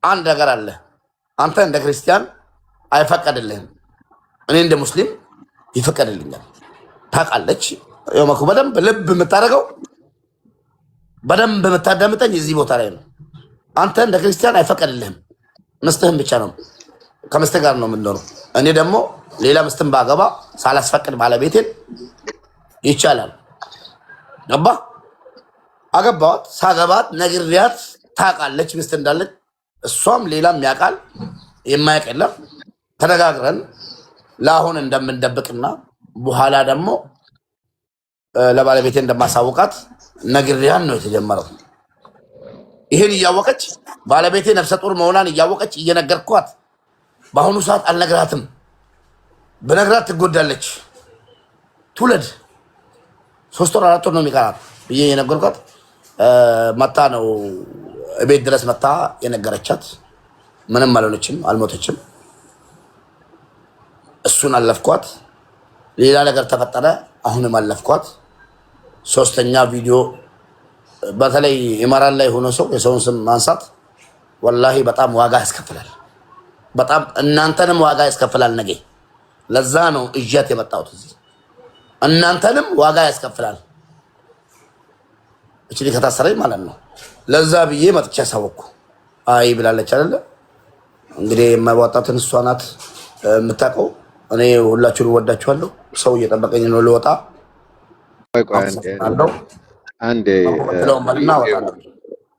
አንድ ነገር አለ። አንተ እንደ ክርስቲያን አይፈቀድልህም፣ እኔ እንደ ሙስሊም ይፈቀድልኛል። ታውቃለች። የመኩ በደንብ ልብ የምታደርገው በደንብ የምታዳምጠኝ እዚህ ቦታ ላይ ነው። አንተ እንደ ክርስቲያን አይፈቀድልህም፣ ምስትህን ብቻ ነው ከምስትህ ጋር ነው የምንኖረው። እኔ ደግሞ ሌላ ምስትህን ባገባ ሳላስፈቅድ ባለቤቴን ይቻላል። ገባ? አገባዋት። ሳገባት ነግሬያት ታውቃለች ሚስት እንዳለች፣ እሷም ሌላም ያውቃል፣ የማያውቅ የለም። ተነጋግረን ለአሁን እንደምንደብቅና በኋላ ደግሞ ለባለቤቴ እንደማሳውቃት ነግሬያን ነው የተጀመረው። ይሄን እያወቀች ባለቤቴ ነፍሰ ጡር መሆኗን እያወቀች እየነገርኳት በአሁኑ ሰዓት አልነግራትም። በነግራት ትጎዳለች። ትውለድ 3 ወር 4 ወር ነው የሚቀራት ብዬ የነገርኳት መታ ነው ቤት ድረስ መታ የነገረቻት። ምንም አልሆነችም፣ አልሞተችም። እሱን አለፍኳት። ሌላ ነገር ተፈጠረ፣ አሁንም አለፍኳት። 3ኛ ቪዲዮ በተለይ ኢማራን ላይ ሆኖ ሰው የሰውን ስም ማንሳት ወላሂ በጣም ዋጋ ያስከፍላል። በጣም እናንተንም ዋጋ ያስከፍላል። ነገ ለዛ ነው እጃት የመጣሁት እዚህ። እናንተንም ዋጋ ያስከፍላል። እቺ ከታሰረኝ ማለት ነው። ለዛ ብዬ መጥቻ ያሳወቅኩ። አይ ብላለች አይደለ? እንግዲህ የማይዋጣትን እሷ ናት የምታውቀው። እኔ ሁላችሁን ወዳችኋለሁ። ሰው እየጠበቀኝ ነው ልወጣ። አንዴ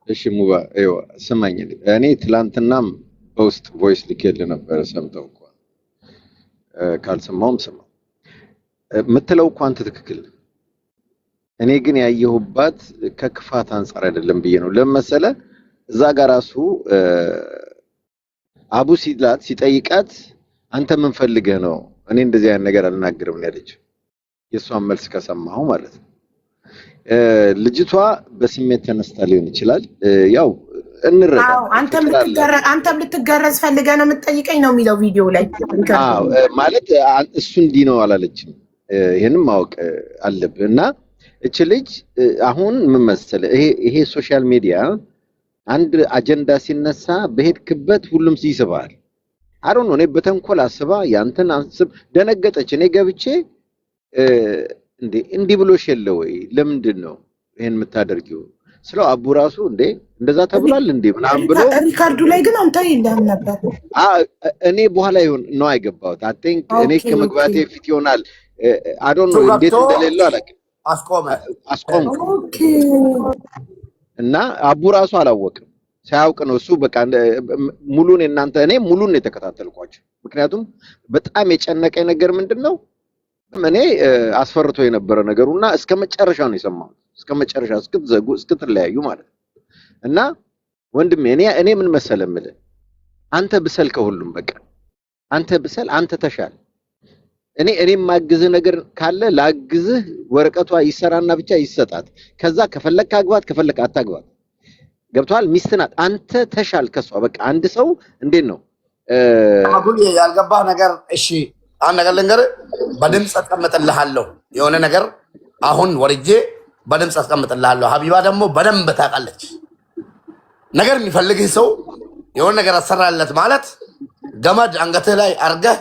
እሺ ሙባ ስማኝ። እኔ ትላንትናም በውስጥ ቮይስ ልኬልህ ነበር። ሰምተው እንኳን ካልሰማውም ስማ የምትለው እኮ አንተ ትክክል። እኔ ግን ያየሁባት ከክፋት አንፃር አይደለም ብዬ ነው። ለመሰለ እዛ ጋር ራሱ አቡ ሲላት ሲጠይቃት አንተ ምን ፈልገህ ነው? እኔ እንደዚህ አይነት ነገር አልናገርም ነው ያለችው። የሷን መልስ ከሰማሁ ማለት ነው። ልጅቷ በስሜት ተነስታ ሊሆን ይችላል። ያው እንረዳ። አንተም ልትገረዝ ፈልገህ ነው የምትጠይቀኝ ነው የሚለው ቪዲዮ ላይ። አዎ ማለት እሱ እንዲህ ነው አላለችም። ይሄንን ማወቅ አለብህ። እና እቺ ልጅ አሁን ምን መሰለህ፣ ይሄ ሶሻል ሚዲያ አንድ አጀንዳ ሲነሳ በሄድክበት ሁሉም ሲስባል። አሮን ነው። እኔ በተንኮል አስባ ያንተን አንስብ ደነገጠች። እኔ ገብቼ እንዲህ ብሎሽ የለ ወይ ለምንድን ነው ይሄን የምታደርጊው ስለው አቡ ራሱ እንደዛ ተብሏል ምናምን ብሎ ሪካርዱ ላይ ግን አንተ የለም ነበር። እኔ በኋላ ይሁን ነው አይገባውት። አይ ቲንክ እኔ ከመግባቴ ፊት ይሆናል። አዶን ነው እንዴት እንደሌለው አላውቅም። አስቆምኩ እና አቡ ራሱ አላወቅም። ሳያውቅ ነው እሱ በቃ ሙሉን እናንተ እኔ ሙሉን የተከታተልኳቸው። ምክንያቱም በጣም የጨነቀኝ ነገር ምንድነው እኔ አስፈርቶ የነበረ ነገሩና እስከመጨረሻው ነው የሰማሁት። እስከመጨረሻ እስክትዘጉ እስክትለያዩ ማለት ነው። እና ወንድሜ እኔ ምን መሰለህ የምልህ አንተ ብሰል ከሁሉም በቃ አንተ ብሰል፣ አንተ ተሻል። እኔ ማግዝህ ነገር ካለ ላግዝህ። ወረቀቷ ይሰራና ብቻ ይሰጣት። ከዛ ከፈለክ አግባት፣ ከፈለክ አታግባት። ገብቷል? ሚስት ናት። አንተ ተሻል ከሷ በቃ። አንድ ሰው እንዴት ነው አጉል ያልገባህ ነገር? እሺ አንድ ነገር ልንገርህ፣ በድምፅ አስቀምጥልሃለሁ የሆነ ነገር አሁን ወርጄ በድምፅ አስቀምጥልሃለሁ። ሀቢባ ደግሞ በደንብ ታውቃለች። ነገር የሚፈልግህ ሰው የሆነ ነገር አሰራለት ማለት ገመድ አንገትህ ላይ አርገህ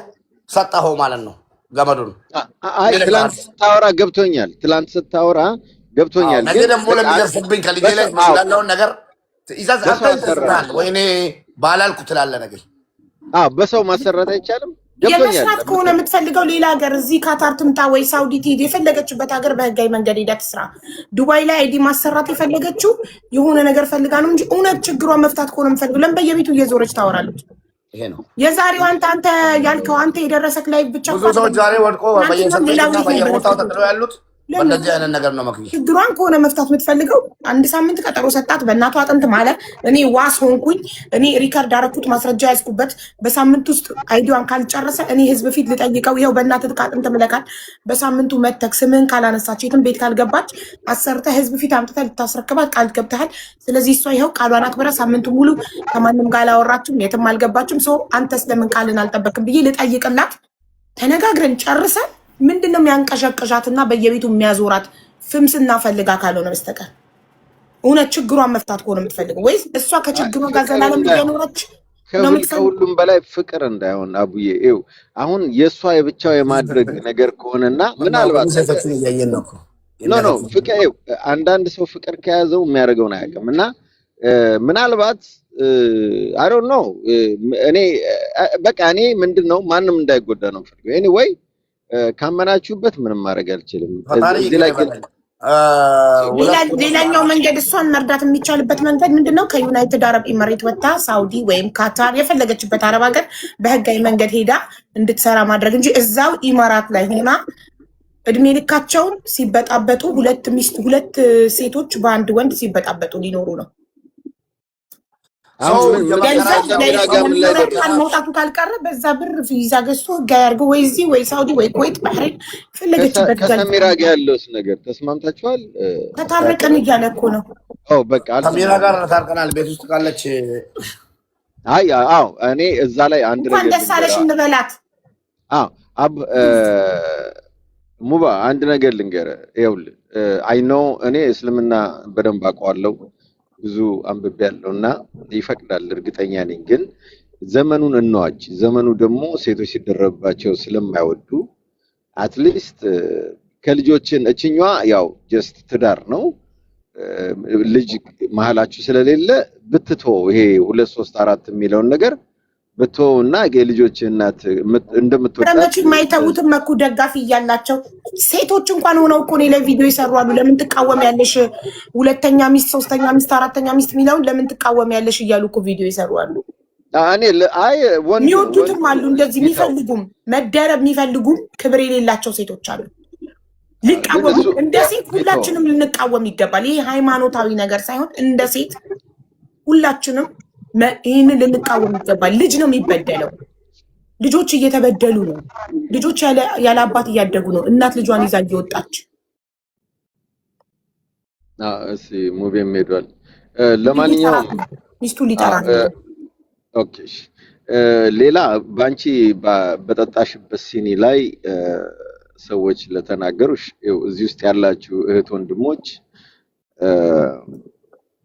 ሰጣኸው ማለት ነው። ገመዱን ትላንት ስታወራ ገብቶኛል። ትላንት ስታወራ ገብቶኛል። ነገ ደግሞ ለሚደርስብኝ ከልጄ ላይ ያለውን ነገር ትእዛዝ አንተ ወይኔ ባላልኩ ትላለህ ነገር። በሰው ማሰራት አይቻልም። የመስራት ከሆነ የምትፈልገው ሌላ ሀገር እዚህ ካታር ትምጣ ወይ ሳውዲ ትሄድ፣ የፈለገችበት ሀገር በህጋዊ መንገድ ሄዳ ትስራ። ዱባይ ላይ አይዲ ማሰራት የፈለገችው የሆነ ነገር ፈልጋ ነው እንጂ እውነት ችግሯን መፍታት ከሆነ የምትፈልገው ለምን በየቤቱ እየዞረች ታወራለች? ይሄ ነው የዛሬው አንተ ያልከው አንተ የደረሰክ ላይ ብቻ ብዙ ሰዎች ዛሬ ወድቆ በየቦታው ተጥለው ያሉት በእንደዚህ አይነት ነገር ነው። መክሊት ችግሯን ከሆነ መፍታት የምትፈልገው 1 ሳምንት ቀጠሮ ሰጣት። በእናቷ አጥንት ማለት እኔ ዋስ ሆንኩኝ። እኔ ሪካርድ አረኩት፣ ማስረጃ ያዝኩበት። በሳምንት ውስጥ አይዲዋን ካልጨረሰ እኔ ህዝብ ፊት ልጠይቀው። ይኸው በእናትህ አጥንት ምለካል። በሳምንቱ መተክ ስምህን ካላነሳች የትም ቤት ካልገባች አሰርተህ ህዝብ ፊት አምጥተህ ልታስረክባት ቃል ገብተሃል። ስለዚህ እሷ ይኸው ቃሏን አክብራ ሳምንቱ ሙሉ ከማንም ጋር አላወራችም፣ የትም አልገባችም። ሰው አንተስ ለምን ቃልን አልጠበቅም ብዬ ልጠይቅላት። ተነጋግረን ጨርሰን ምንድነው የሚያንቀሸቅሻትና በየቤቱ የሚያዞራት ፍምስና ፈልጋ ካልሆነ በስተቀር እውነት ችግሯን መፍታት ከሆነ የምትፈልገው ወይስ እሷ ከችግሯ ጋር ዘላለም እየኖረች ከሁሉም በላይ ፍቅር እንዳይሆን አቡዬ ይኸው አሁን የእሷ የብቻው የማድረግ ነገር ከሆነና ምናልባት ኖ ፍቅር ይኸው አንዳንድ ሰው ፍቅር ከያዘው የሚያደርገውን አያውቅም እና ምናልባት I don't know እኔ በቃ እኔ ምንድነው ማንም እንዳይጎዳ ነው ፈልገው ኤኒዌይ ካመናችሁበት ምንም ማድረግ አልችልም እዚህ ላይ ሌላኛው መንገድ እሷን መርዳት የሚቻልበት መንገድ ምንድነው ከዩናይትድ አረብ ኤሚሬት ወጣ ሳውዲ ወይም ካታር የፈለገችበት አረብ ሀገር በህጋዊ መንገድ ሄዳ እንድትሰራ ማድረግ እንጂ እዛው ኢማራት ላይ ሆና እድሜ ልካቸውን ሲበጣበጡ ሁለት ሴቶች በአንድ ወንድ ሲበጣበጡ ሊኖሩ ነው መውጣቱ ካልቀረ በዛ ብር ቪዛ ገዝቶ ህጋዊ አድርገው ወይ እዚህ ወይ ሳውዲ ወይ ኩዌት ባህሬን ፈለገችበት ከሰሚራ ጋር ያለውስ ነገር ተስማምታችኋል? ተታረቀን እያለ እኮ ነው። በቃ ከሰሚራ ጋር ታርቀናል። ቤት ውስጥ ካለች እኔ እዛ ላይ አንድ ነገር ደስ አለሽ እንበላት። ሙባ አንድ ነገር ልንገርህ፣ ይኸውልህ አይ ኖ እኔ እስልምና በደንብ አውቀዋለሁ ብዙ አንብቤ ያለውና ይፈቅዳል እርግጠኛ ነኝ ግን ዘመኑን እንዋጅ ዘመኑ ደግሞ ሴቶች ሲደረባቸው ስለማይወዱ አትሊስት ከልጆችን እችኛዋ ያው ጀስት ትዳር ነው ልጅ መሐላችሁ ስለሌለ ብትቶ ይሄ 2 3 4 የሚለውን ነገር በተውና የልጆች እናት እንደምትወጣች የማይተውትም እኮ ደጋፊ እያላቸው ሴቶች እንኳን ሆነው እኮ ነው ለቪዲዮ ይሰራሉ። ለምን ትቃወሚያለሽ? ሁለተኛ ሚስት፣ ሶስተኛ ሚስት፣ አራተኛ ሚስት የሚለውን ለምን ትቃወሚያለሽ እያሉ እኮ ቪዲዮ ይሰራሉ። የሚወዱትም አሉ እንደዚህ የሚፈልጉም መደረብ የሚፈልጉም ክብር የሌላቸው ሴቶች አሉ። ሊቃወሙ እንደ ሴት ሁላችንም ልንቃወም ይገባል። ይሄ ሃይማኖታዊ ነገር ሳይሆን እንደ ሴት ሁላችንም ይህንን ልንቃወም ይገባል። ልጅ ነው የሚበደለው። ልጆች እየተበደሉ ነው። ልጆች ያለ አባት እያደጉ ነው። እናት ልጇን ይዛ እየወጣች እሺ ሙቤም ሄዷል። ለማንኛውም ሚስቱ ሊጠራ ኦኬ ሌላ ባንቺ በጠጣሽበት ሲኒ ላይ ሰዎች ለተናገሩሽ እዚህ ውስጥ ያላችሁ እህት ወንድሞች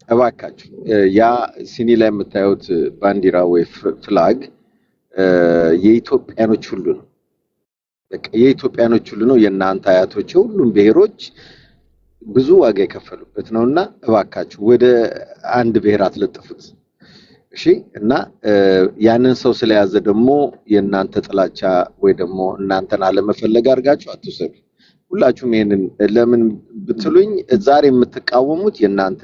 እባካችሁ ያ ሲኒ ላይ የምታዩት ባንዲራ ወይ ፍላግ የኢትዮጵያኖች ሁሉ ነው። በቃ የኢትዮጵያኖች ሁሉ ነው። የእናንተ አያቶች ሁሉም ብሔሮች ብዙ ዋጋ የከፈሉበት ነውና እባካችሁ ወደ አንድ ብሔር አትለጥፉት። እሺ እና ያንን ሰው ስለያዘ ደግሞ የእናንተ ጥላቻ ወይ ደግሞ እናንተን አለመፈለግ አድርጋችሁ አትውሰዱ። ሁላችሁም ይሄንን ለምን ብትሉኝ ዛሬ የምትቃወሙት የእናንተ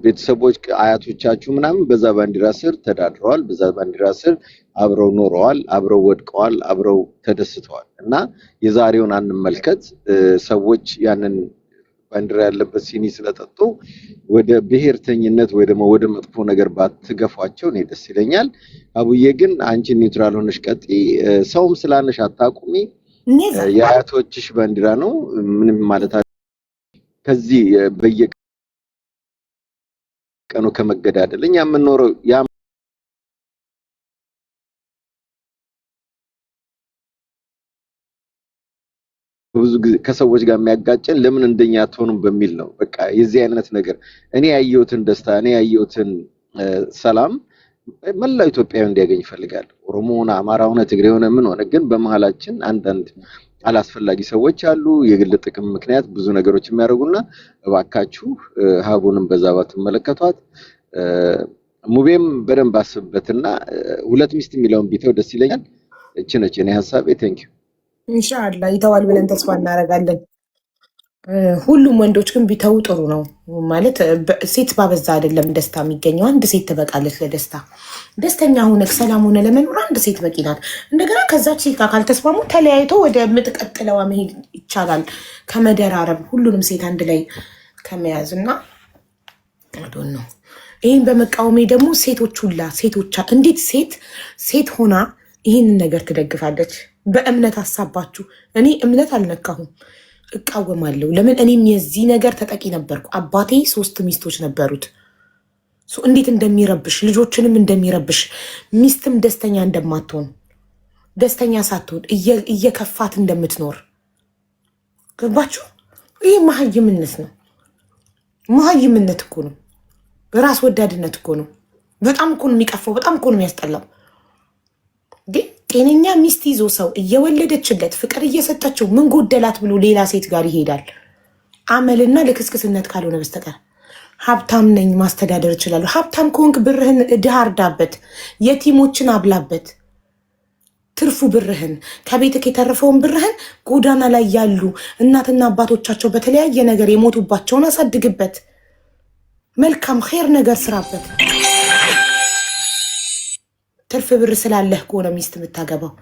ቤተሰቦች አያቶቻችሁ ምናምን በዛ ባንዲራ ስር ተዳድረዋል፣ በዛ ባንዲራ ስር አብረው ኖረዋል፣ አብረው ወድቀዋል፣ አብረው ተደስተዋል እና የዛሬውን አንመልከት። ሰዎች ያንን ባንዲራ ያለበት ሲኒ ስለጠጡ ወደ ብሔርተኝነት ወይ ደግሞ ወደ መጥፎ ነገር ባትገፏቸው ነው ደስ ይለኛል። አቡዬ ግን አንቺ ኒውትራል ሆነሽ ቀጥይ። ሰውም ስላነሽ አታቁሚ። የአያቶችሽ ባንዲራ ነው ምንም ማለት ከዚህ በየቀኑ ከመገዳደል እኛ የምንኖረው ያ ብዙ ጊዜ ከሰዎች ጋር የሚያጋጨን ለምን እንደኛ አትሆኑም በሚል ነው። በቃ የዚህ አይነት ነገር እኔ ያየሁትን ደስታ እኔ ያየሁትን ሰላም መላው ኢትዮጵያዊ እንዲያገኝ ይፈልጋል። ኦሮሞና አማራውና ትግሬውና ምን ሆነ ግን በመሃላችን አንዳንድ አላስፈላጊ ሰዎች አሉ። የግል ጥቅም ምክንያት ብዙ ነገሮች የሚያደርጉና እባካችሁ ሀቡንም በዛባት ተመለከቷት። ሙቤም በደንብ አስብበትና ሁለት ሚስት የሚለውን ቢተው ደስ ይለኛል። እቺ ነች እኔ ሐሳቤ። ቴንኪው ኢንሻአላህ ይተዋል ብለን ተስፋ እናደርጋለን። ሁሉም ወንዶች ግን ቢተው ጥሩ ነው። ማለት ሴት ባበዛ አይደለም ደስታ የሚገኘው። አንድ ሴት ትበቃለች ለደስታ። ደስተኛ ሆነህ ሰላም ሆነ ለመኖር አንድ ሴት በቂ ናት። እንደገና ከዛች ሴት ጋር ካልተስማሙ ተለያይቶ ወደ ምትቀጥለዋ መሄድ ይቻላል። ከመደራረብ ሁሉንም ሴት አንድ ላይ ከመያዝ እና አዶን ነው። ይህን በመቃወሜ ደግሞ ሴቶች ሁላ እንዴት ሴት ሆና ይህንን ነገር ትደግፋለች? በእምነት አሳባችሁ። እኔ እምነት አልነካሁም፣ እቃወማለሁ። ለምን? እኔም የዚህ ነገር ተጠቂ ነበርኩ። አባቴ 3 ሚስቶች ነበሩት። እንዴት እንደሚረብሽ ልጆችንም እንደሚረብሽ ሚስትም ደስተኛ እንደማትሆን ደስተኛ ሳትሆን እየከፋት እንደምትኖር ገባችሁ? ይህ መሀይምነት ነው። መሀይምነት እኮ ነው። ራስ ወዳድነት እኮ ነው። በጣም እኮ ነው የሚቀፈው። በጣም እኮ ነው የሚያስጠላው። ግን ጤነኛ ሚስት ይዞ ሰው እየወለደችለት ፍቅር እየሰጠችው ምን ጎደላት ብሎ ሌላ ሴት ጋር ይሄዳል። አመልና ልክስክስነት ካልሆነ በስተቀር ሀብታም ነኝ ማስተዳደር እችላለሁ። ሀብታም ከሆንክ ብርህን ድሃ እርዳበት፣ የቲሞችን አብላበት። ትርፉ ብርህን ከቤትክ የተረፈውን ብርህን ጎዳና ላይ ያሉ እናትና አባቶቻቸው በተለያየ ነገር የሞቱባቸውን አሳድግበት። መልካም ኸይር ነገር ስራበት። ትርፍ ብር ስላለህ ከሆነ ሚስት የምታገባው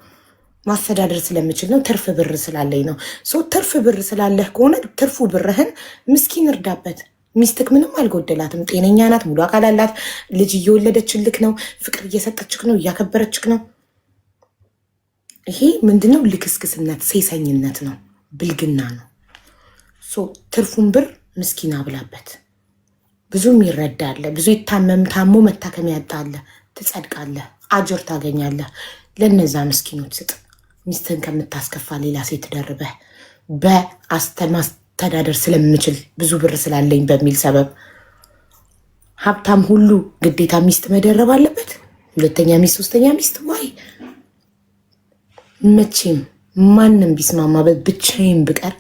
ማስተዳደር ስለምችል ነው፣ ትርፍ ብር ስላለኝ ነው። ትርፍ ብር ስላለህ ከሆነ ትርፉ ብርህን ምስኪን እርዳበት። ሚስትክ ምንም አልጎደላትም፣ ጤነኛ ናት፣ ሙሉ አካል አላት፣ ልጅ እየወለደችልክ ነው፣ ፍቅር እየሰጠችክ ነው፣ እያከበረችክ ነው። ይሄ ምንድነው? ልክስክስነት፣ ሴሰኝነት ነው፣ ብልግና ነው። ትርፉን ብር ምስኪን አብላበት። ብዙም ይረዳለ፣ ብዙ ታሞ መታከሚያ ያጣለ፣ ትጸድቃለህ፣ አጅር ታገኛለህ። ለነዛ ምስኪኖች ስጥ። ሚስትን ከምታስከፋ ሌላ ሴት ደርበህ በማስተዳደር ስለምችል ብዙ ብር ስላለኝ በሚል ሰበብ ሀብታም ሁሉ ግዴታ ሚስት መደረብ አለበት? ሁለተኛ ሚስት፣ ሶስተኛ ሚስት? ዋይ መቼም ማንም ቢስማማበት ብቻዬን ብቀር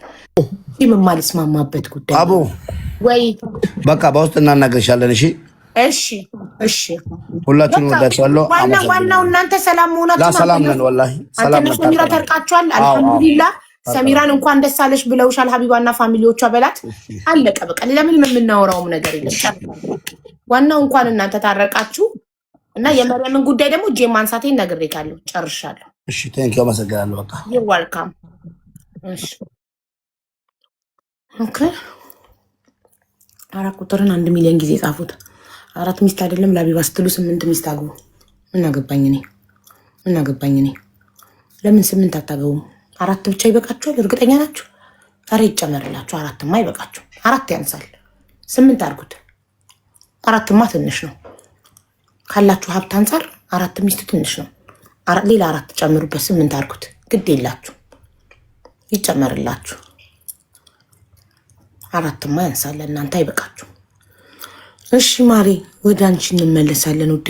የማልስማማበት ጉዳይ አቦ ወይ በቃ በውስጥ እናናገርሻለን። እሺ ሁላችሁም ወዳችኋለሁ። ዋናው እናንተ ሰላም መሆናችሁ። ሰላም ነን ወላሂ። ሰላም ነን። ሰሚራ ተርቃችኋል። አልሐምዱሊላህ። ሰሚራን እንኳን ደስ አለሽ ብለውሻል ሀቢባና ፋሚሊዎቿ በላት። አለቀ በቃ። ለምን የምናወራውም ነገር የለም። ዋናው እንኳን እናንተ ታረቃችሁ እና የመረምን ጉዳይ ደግሞ እጄ ማንሳቴን ነግሬካለሁ። ጨርሻለሁ። እሺ ቴንክ ዩ አመሰግናለሁ። በቃ ዩ ዌልካም። እሺ ኦኬ። 4 ቁጥርን 1 ሚሊዮን ጊዜ ጻፉት። 4 ሚስት አይደለም ለሀቢባ ስትሉ 8 ሚስት አግቡ። ምን አገባኝ እኔ ለምን 8 አታገቡም? 4 ብቻ ይበቃችኋል? እርግጠኛ ናችሁ? ዛሬ ይጨመርላችሁ። 4ማ አይበቃችሁ፣ 4 ያንሳል። 8 አድርጉት። 4ማ ትንሽ ነው ካላችሁ ሀብት አንጻር 4 ሚስት ትንሽ ነው። ሌላ 4 ጨምሩበት፣ 8 አድርጉት። ግድ የላችሁ ይጨመርላችሁ። 4ማ ያንሳል፣ እናንተ አይበቃችሁ። እሺ ማሬ ወደ አንቺ እንመለሳለን ውዴ።